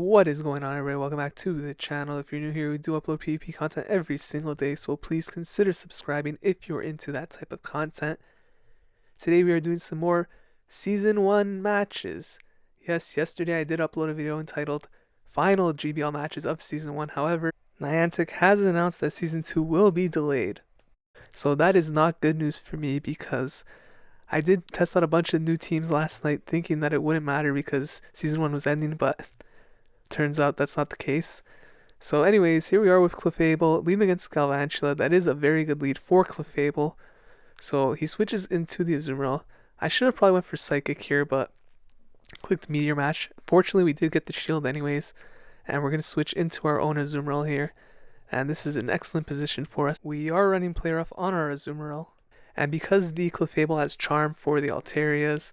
What is going on, everybody? Welcome back to the channel. If you're new here, we do upload PvP content every single day, so please consider subscribing if you're into that type of content. Today we are doing some more Season 1 matches. Yes, yesterday I did upload a video entitled Final GBL Matches of Season 1. However, Niantic has announced that Season 2 will be delayed. So that is not good news for me because I did test out a bunch of new teams last night thinking that it wouldn't matter because Season 1 was ending, but turns out that's not the case. So anyways, here we are with Clefable leading against Galvantula. That is a very good lead for Clefable. So he switches into the Azumarill. I should have probably went for Psychic here, but clicked Meteor Match. Fortunately, we did get the shield anyways. And we're going to switch into our own Azumarill here. And this is an excellent position for us. We are running Play Rough on our Azumarill. And because the Clefable has Charm for the Alterias,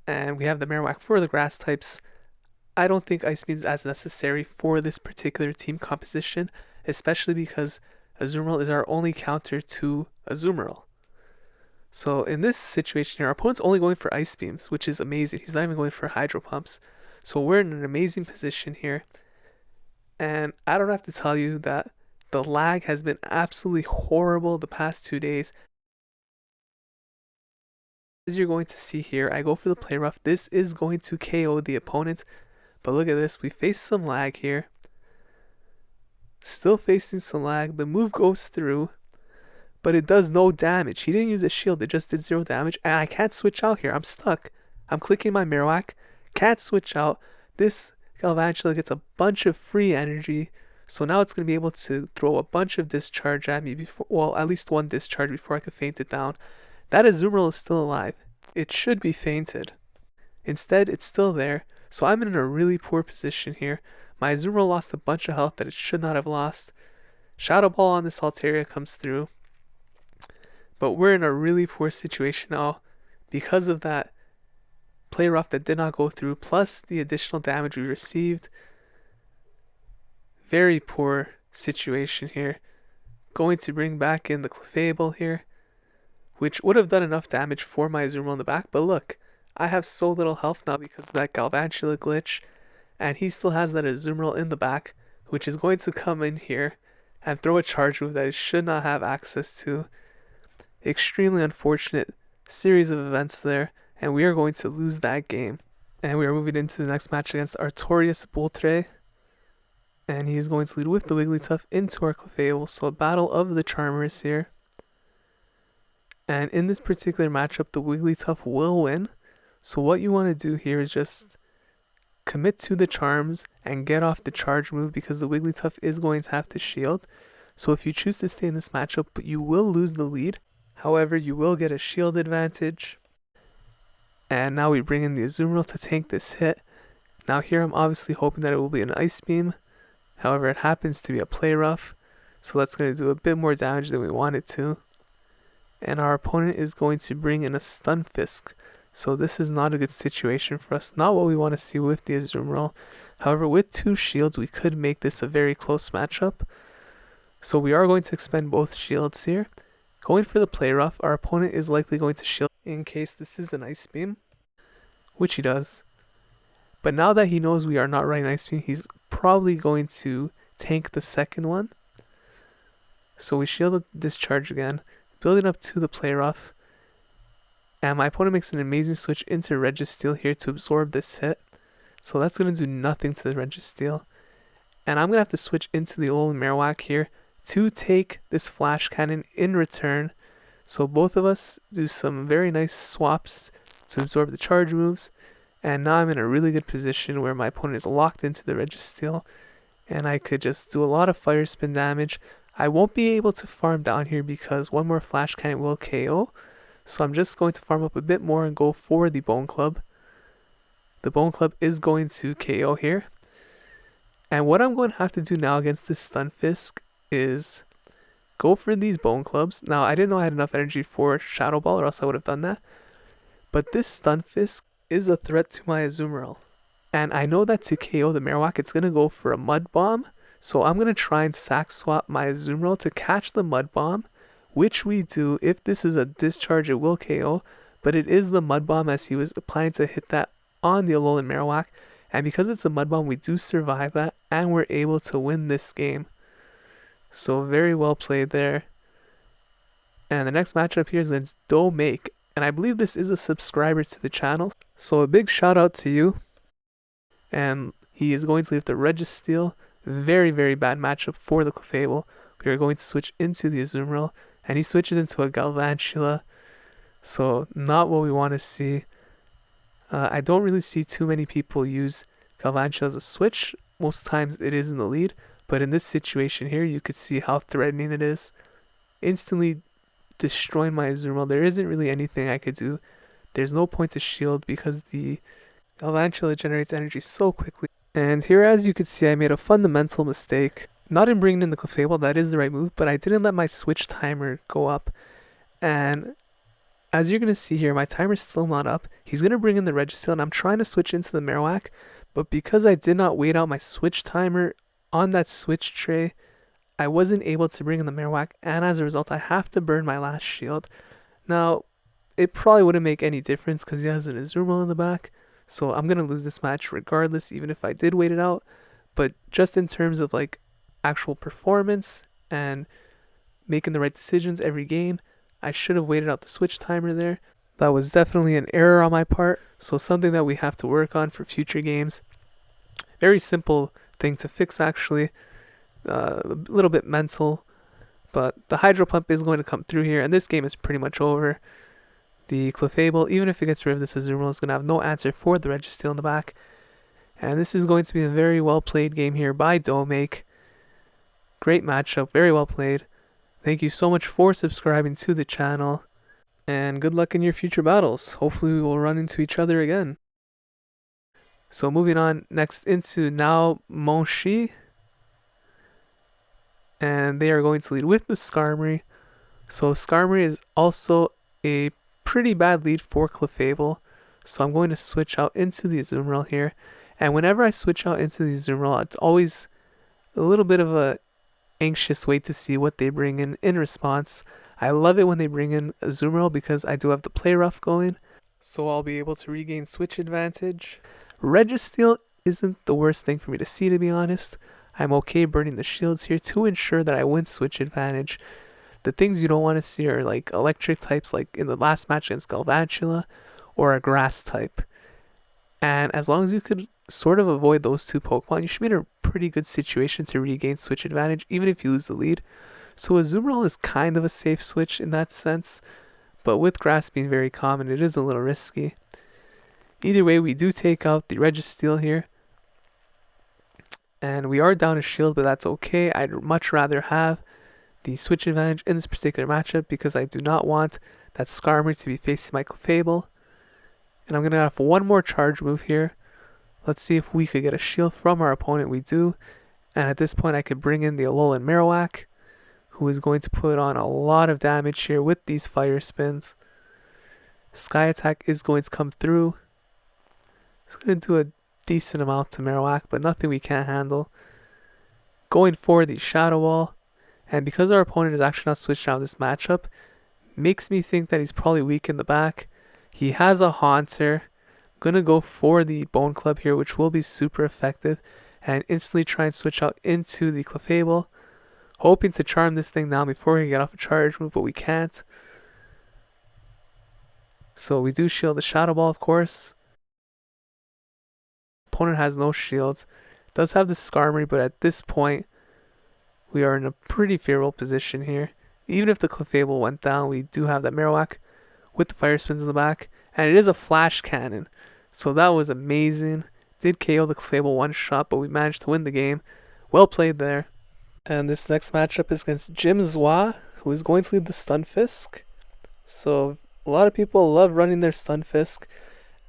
and we have the Marowak for the Grass types, I don't think Ice Beam's as necessary for this particular team composition, especially because Azumarill is our only counter to Azumarill. So in this situation here, our opponent's only going for Ice Beams, which is amazing. He's not even going for Hydro Pumps. So we're in an amazing position here. And I don't have to tell you that the lag has been absolutely horrible the past 2 days. As you're going to see here, I go for the Play Rough. This is going to KO the opponent. But look at this, we face some lag here. Still facing some lag. The move goes through, but it does no damage. He didn't use a shield, it just did 0 damage. And I can't switch out here, I'm stuck. I'm clicking my Marowak, can't switch out. This Galvantula gets a bunch of free energy. So now it's going to be able to throw a bunch of discharge at me before, well, at least one discharge before I could feint it down. That Azumarill is still alive. It should be feinted. Instead, it's still there. So I'm in a really poor position here. My Azumarill lost a bunch of health that it should not have lost. Shadow Ball on this Altaria comes through. But we're in a really poor situation now because of that Play Rough that did not go through, plus the additional damage we received. Very poor situation here. Going to bring back in the Clefable here, which would have done enough damage for my Azumarill in the back, but look. I have so little health now because of that Galvantula glitch, and he still has that Azumarill in the back, which is going to come in here and throw a charge move that he should not have access to. Extremely unfortunate series of events there, and we are going to lose that game. And we are moving into the next match against Artorias Boltre, and he is going to lead with the Wigglytuff into our Clefable, so a battle of the Charmers here. And in this particular matchup, the Wigglytuff will win. So what you want to do here is just commit to the charms and get off the charge move because the Wigglytuff is going to have to shield. So if you choose to stay in this matchup, you will lose the lead. However, you will get a shield advantage. And now we bring in the Azumarill to tank this hit. Now here I'm obviously hoping that it will be an Ice Beam. However, it happens to be a Play Rough. So that's going to do a bit more damage than we want it to. And our opponent is going to bring in a Stunfisk. So this is not a good situation for us, not what we want to see with the Azumarill. However, with 2 shields, we could make this a very close matchup. So we are going to expend both shields here. Going for the Play Rough, our opponent is likely going to shield in case this is an Ice Beam, which he does. But now that he knows we are not running Ice Beam, he's probably going to tank the second one. So we shield the discharge again, building up to the Play Rough. And my opponent makes an amazing switch into Registeel here to absorb this hit. So that's going to do nothing to the Registeel. And I'm going to have to switch into the Alolan Marowak here to take this Flash Cannon in return. So both of us do some very nice swaps to absorb the charge moves. And now I'm in a really good position where my opponent is locked into the Registeel. And I could just do a lot of Fire Spin damage. I won't be able to farm down here because one more Flash Cannon will KO. So I'm just going to farm up a bit more and go for the Bone Club. The Bone Club is going to KO here. And what I'm going to have to do now against this Stunfisk is go for these Bone Clubs. Now, I didn't know I had enough energy for Shadow Ball or else I would have done that. But this Stunfisk is a threat to my Azumarill. And I know that to KO the Marowak, it's going to go for a Mud Bomb. So I'm going to try and sack swap my Azumarill to catch the Mud Bomb. Which we do. If this is a discharge, it will KO, but it is the Mud Bomb as he was planning to hit that on the Alolan Marowak, And because it's a Mud Bomb, we do survive that, and we're able to win this game. So very well played there. And the next matchup here is against Domake. And I believe this is a subscriber to the channel. So a big shout out to you. And he is going to leave the Registeel. Very, very bad matchup for the Clefable. We are going to switch into the Azumarill. And he switches into a Galvantula. So not what we want to see. I don't really see too many people use Galvantula as a switch. Most times it is in the lead. But in this situation here, you could see how threatening it is. Instantly destroying my Azumarill. There isn't really anything I could do. There's no point to shield because the Galvantula generates energy so quickly. And here, as you can see, I made a fundamental mistake. Not in bringing in the Clefable, that is the right move, but I didn't let my switch timer go up. And as you're going to see here, my timer's still not up. He's going to bring in the Registeel, and I'm trying to switch into the Marowak. But because I did not wait out my switch timer on that switch tray, I wasn't able to bring in the Marowak, and as a result, I have to burn my last shield. Now, it probably wouldn't make any difference because he has an Azumarill in the back, so I'm going to lose this match regardless, even if I did wait it out. But just in terms of like actual performance and making the right decisions every game, I should have waited out the switch timer there. That was definitely an error on my part, so something that we have to work on for future games. Very simple thing to fix actually. A little bit mental, but the Hydro Pump is going to come through here, and this game is pretty much over. The Clefable, even if it gets rid of this Azumarill, is going to have no answer for the Registeel in the back. And this is going to be a very well played game here by Domake. Great matchup, very well played. Thank you so much for subscribing to the channel, and good luck in your future battles. Hopefully we will run into each other again. So moving on next into now Monshi. And they are going to lead with the Skarmory. So Skarmory is also a pretty bad lead for Clefable. So I'm going to switch out into the Azumarill here. And whenever I switch out into the Azumarill, it's always a little bit of a anxious wait to see what they bring in response. I love it when they bring in Azumarill because I do have the play rough going. So I'll be able to regain switch advantage. Registeel isn't the worst thing for me to see, to be honest. I'm okay burning the shields here to ensure that I win switch advantage. The things you don't want to see are like electric types, like in the last match against Galvantula, or a grass type. And as long as you could sort of avoid those two Pokemon, you should be in a pretty good situation to regain switch advantage, even if you lose the lead. So Azumarill is kind of a safe switch in that sense, but with grass being very common, it is a little risky. Either way, we do take out the Registeel here. And we are down a shield, but that's okay. I'd much rather have the switch advantage in this particular matchup because I do not want that Skarmory to be facing my Clefable. And I'm going to have one more charge move here. Let's see if we could get a shield from our opponent. We do. And at this point, I could bring in the Alolan Marowak, who is going to put on a lot of damage here with these fire spins. Sky Attack is going to come through. It's going to do a decent amount to Marowak, but nothing we can't handle. Going for the Shadow Wall, and because our opponent is actually not switching out this matchup, makes me think that he's probably weak in the back. He has a Haunter. I'm gonna go for the Bone Club here, which will be super effective, and instantly try and switch out into the Clefable, hoping to charm this thing down before we get off a charge move, but we can't. So we do shield the Shadow Ball, of course. Opponent has no shields. Does have the Skarmory, but at this point, we are in a pretty favorable position here. Even if the Clefable went down, we do have that Marowak with the fire spins in the back. And it is a flash cannon. So that was amazing. Did KO the Clefable one shot, but we managed to win the game. Well played there. And this next matchup is against Jim Zwa, who is going to lead the Stunfisk. So a lot of people love running their Stunfisk.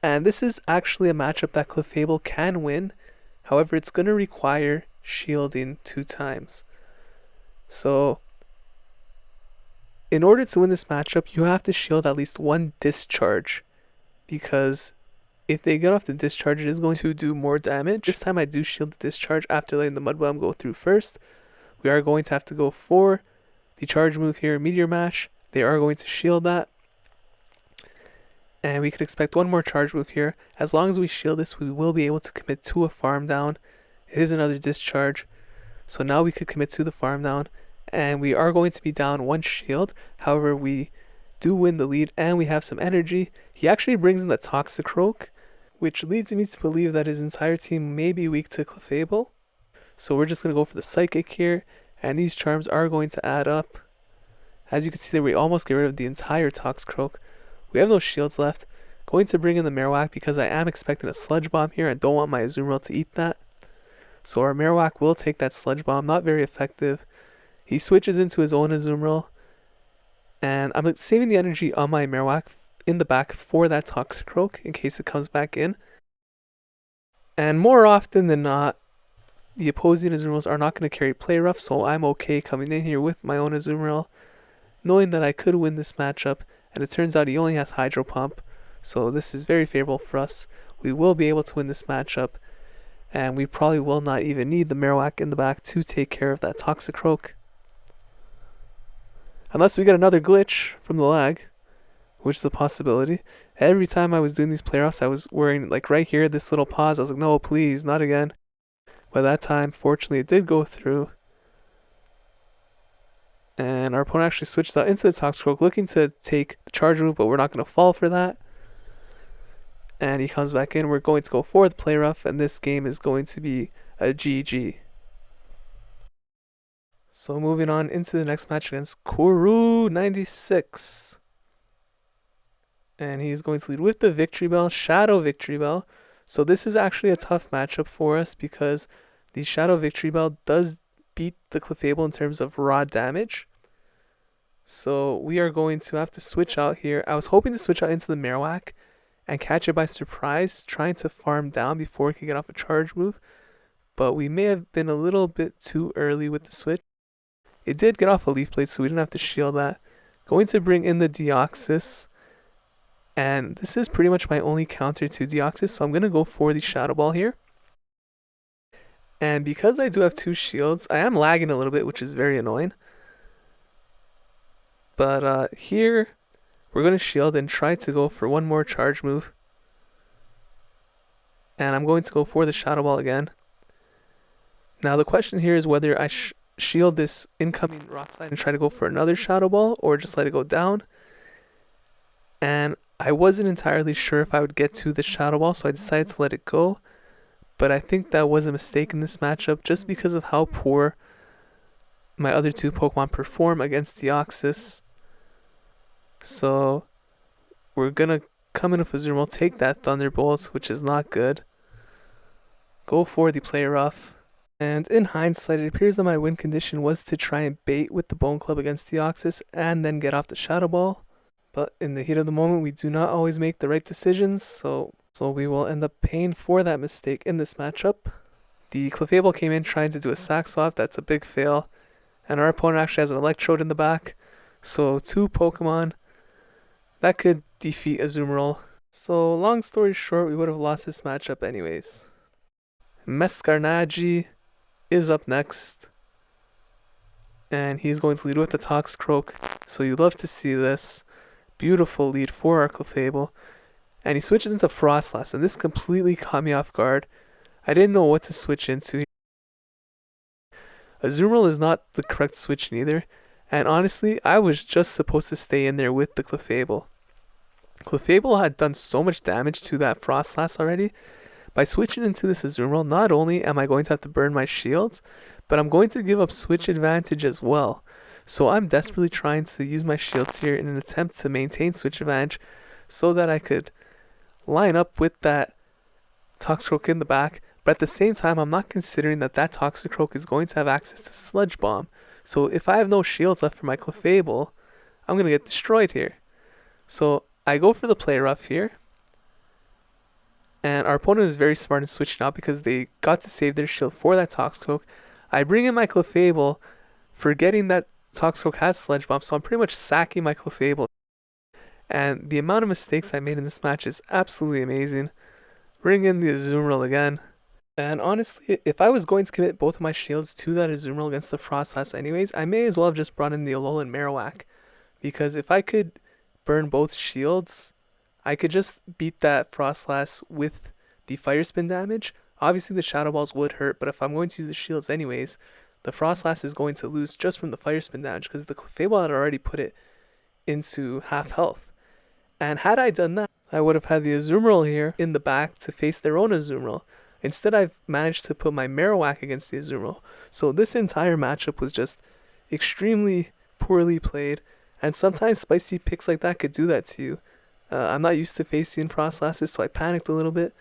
And this is actually a matchup that Clefable can win. However, it's going to require shielding 2 times. So, in order to win this matchup, you have to shield at least 1 discharge. Because if they get off the discharge, it is going to do more damage. This time I do shield the discharge after letting the Mud Bomb go through first. We are going to have to go for the charge move here, Meteor Mash. They are going to shield that. And we could expect one more charge move here. As long as we shield this, we will be able to commit to a farm down. It is another discharge. So now we could commit to the farm down. And we are going to be down one shield. However, we do win the lead and we have some energy. He actually brings in the Toxicroak, which leads me to believe that his entire team may be weak to Clefable. So we're just going to go for the Psychic here. And these charms are going to add up. As you can see there, we almost get rid of the entire Toxicroak. We have no shields left. Going to bring in the Marowak because I am expecting a Sludge Bomb here. I don't want my Azumarill to eat that. So our Marowak will take that Sludge Bomb. Not very effective. He switches into his own Azumarill. And I'm saving the energy on my Marowak in the back for that Toxicroak in case it comes back in. And more often than not, the opposing Azumarills are not going to carry Play Rough. So I'm okay coming in here with my own Azumarill, knowing that I could win this matchup. And it turns out he only has Hydro Pump, so this is very favorable for us. We will be able to win this matchup, and we probably will not even need the Marowak in the back to take care of that Toxicroak. Unless we get another glitch from the lag, which is a possibility. Every time I was doing these playoffs, I was wearing, like right here, this little pause. I was like, no, please, not again. By that time, fortunately, it did go through. And our opponent actually switches out into the Toxicroak, looking to take the charge move, but we're not going to fall for that. And he comes back in. We're going to go for the Play Rough, and this game is going to be a GG. So moving on into the next match against Kuru96. And he's going to lead with the Victory Bell, Shadow Victory Bell. So this is actually a tough matchup for us because the Shadow Victory Bell does beat the Clefable in terms of raw damage. So we are going to have to switch out here. I was hoping to switch out into the Marowak and catch it by surprise, trying to farm down before it could get off a charge move. But we may have been a little bit too early with the switch. It did get off a Leaf Blade, so we didn't have to shield that. Going to bring in the Deoxys. And this is pretty much my only counter to Deoxys, so I'm going to go for the Shadow Ball here. And because I do have two shields, I am lagging a little bit, which is very annoying. But here, we're going to shield and try to go for one more charge move. And I'm going to go for the Shadow Ball again. Now the question here is whether I shield this incoming Rock Slide and try to go for another Shadow Ball, or just let it go down. And I wasn't entirely sure if I would get to the Shadow Ball, so I decided to let it go. But I think that was a mistake in this matchup just because of how poor my other two Pokemon perform against Deoxys. So we're going to come in with Azumarill, take that Thunderbolt, which is not good. Go for the Play Rough. And in hindsight, it appears that my win condition was to try and bait with the Bone Club against Deoxys and then get off the Shadow Ball. But in the heat of the moment, we do not always make the right decisions, so we will end up paying for that mistake in this matchup. The Clefable came in trying to do a Sack Swap. That's a big fail. And our opponent actually has an Electrode in the back. So two Pokemon that could defeat Azumarill. So long story short, we would have lost this matchup anyways. Mescarnagi is up next. And he's going to lead with the Toxicroak. So you love to see this. Beautiful lead for our Clefable. And he switches into Froslass, and this completely caught me off guard. I didn't know what to switch into. Azumarill is not the correct switch neither, and honestly, I was just supposed to stay in there with the Clefable. Clefable had done so much damage to that Froslass already. By switching into this Azumarill, not only am I going to have to burn my shields, but I'm going to give up switch advantage as well. So I'm desperately trying to use my shields here in an attempt to maintain switch advantage so that I could line up with that Toxicroak in the back. But at the same time, I'm not considering that that Toxicroak is going to have access to Sludge Bomb. So if I have no shields left for my Clefable, I'm going to get destroyed here. So I go for the Play Rough here. And our opponent is very smart in switching out because they got to save their shield for that Toxicroak. I bring in my Clefable, forgetting that Toxicroak has Sludge Bomb, so I'm pretty much sacking my Clefable. And the amount of mistakes I made in this match is absolutely amazing. Bring in the Azumarill again. And honestly, if I was going to commit both of my shields to that Azumarill against the Froslass anyways, I may as well have just brought in the Alolan Marowak. Because if I could burn both shields I could just beat that Froslass with the Fire Spin damage. Obviously the Shadow Balls would hurt, but if I'm going to use the shields anyways, the Froslass is going to lose just from the Fire Spin damage because the Clefable had already put it into half health. And had I done that, I would have had the Azumarill here in the back to face their own Azumarill. Instead, I've managed to put my Marowak against the Azumarill. So this entire matchup was just extremely poorly played, and sometimes spicy picks like that could do that to you. I'm not used to facing Frostlasses, so I panicked a little bit,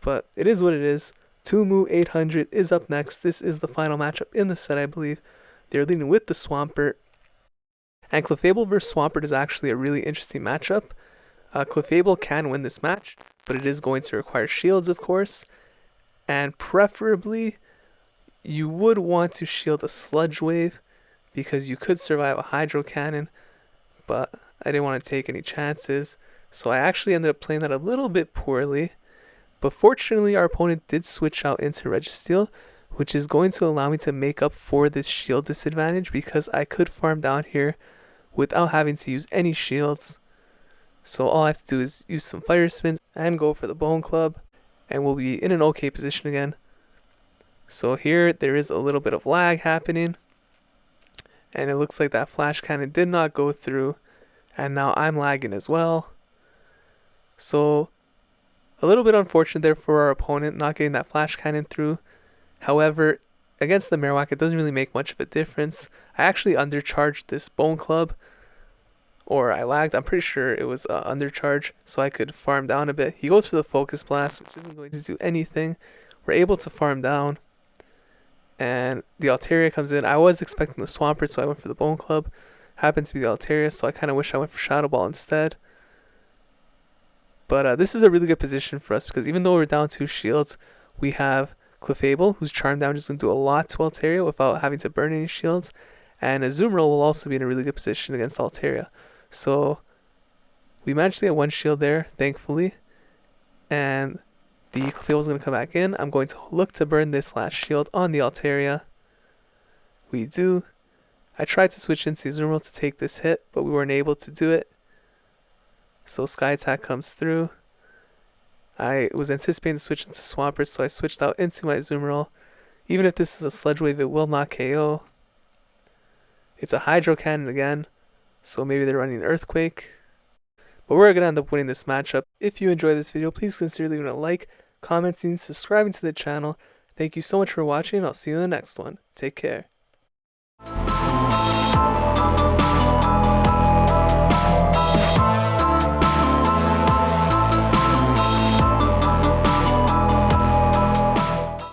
but it is what it is. Tumu 800 is up next. This is the final matchup in the set, I believe. They're leading with the Swampert, and Clefable versus Swampert is actually a really interesting matchup. Clefable can win this match, but it is going to require shields, of course, and preferably you would want to shield a Sludge Wave because you could survive a Hydro Cannon, but I didn't want to take any chances, so I actually ended up playing that a little bit poorly. But fortunately, our opponent did switch out into Registeel, which is going to allow me to make up for this shield disadvantage because I could farm down here without having to use any shields. So all I have to do is use some Fire Spins and go for the Bone Club, and we'll be in an okay position again. So here there is a little bit of lag happening, and it looks like that Flash Cannon did not go through, and now I'm lagging as well. So a little bit unfortunate there for our opponent not getting that Flash Cannon through. However, against the Marowak it doesn't really make much of a difference. I actually undercharged this Bone Club, or I lagged, I'm pretty sure it was undercharge, so I could farm down a bit. He goes for the Focus Blast, which isn't going to do anything. We're able to farm down, and the Altaria comes in. I was expecting the Swampert, so I went for the Bone Club. Happened to be the Altaria, so I kind of wish I went for Shadow Ball instead. But this is a really good position for us because even though we're down 2 shields, we have Clefable, whose Charm damage is going to do a lot to Altaria without having to burn any shields. And Azumarill will also be in a really good position against Altaria. So we managed to get 1 shield there, thankfully. And the Clefable is going to come back in. I'm going to look to burn this last shield on the Altaria. We do. I tried to switch into Azumarill to take this hit, but we weren't able to do it. So Sky Attack comes through. I was anticipating to switch into Swampert, so I switched out into my Azumarill. Even if this is a Sludge Wave, it will not KO. It's a Hydro Cannon again, so maybe they're running Earthquake. But we're going to end up winning this matchup. If you enjoyed this video, please consider leaving a like, commenting, subscribing to the channel. Thank you so much for watching, and I'll see you in the next one. Take care.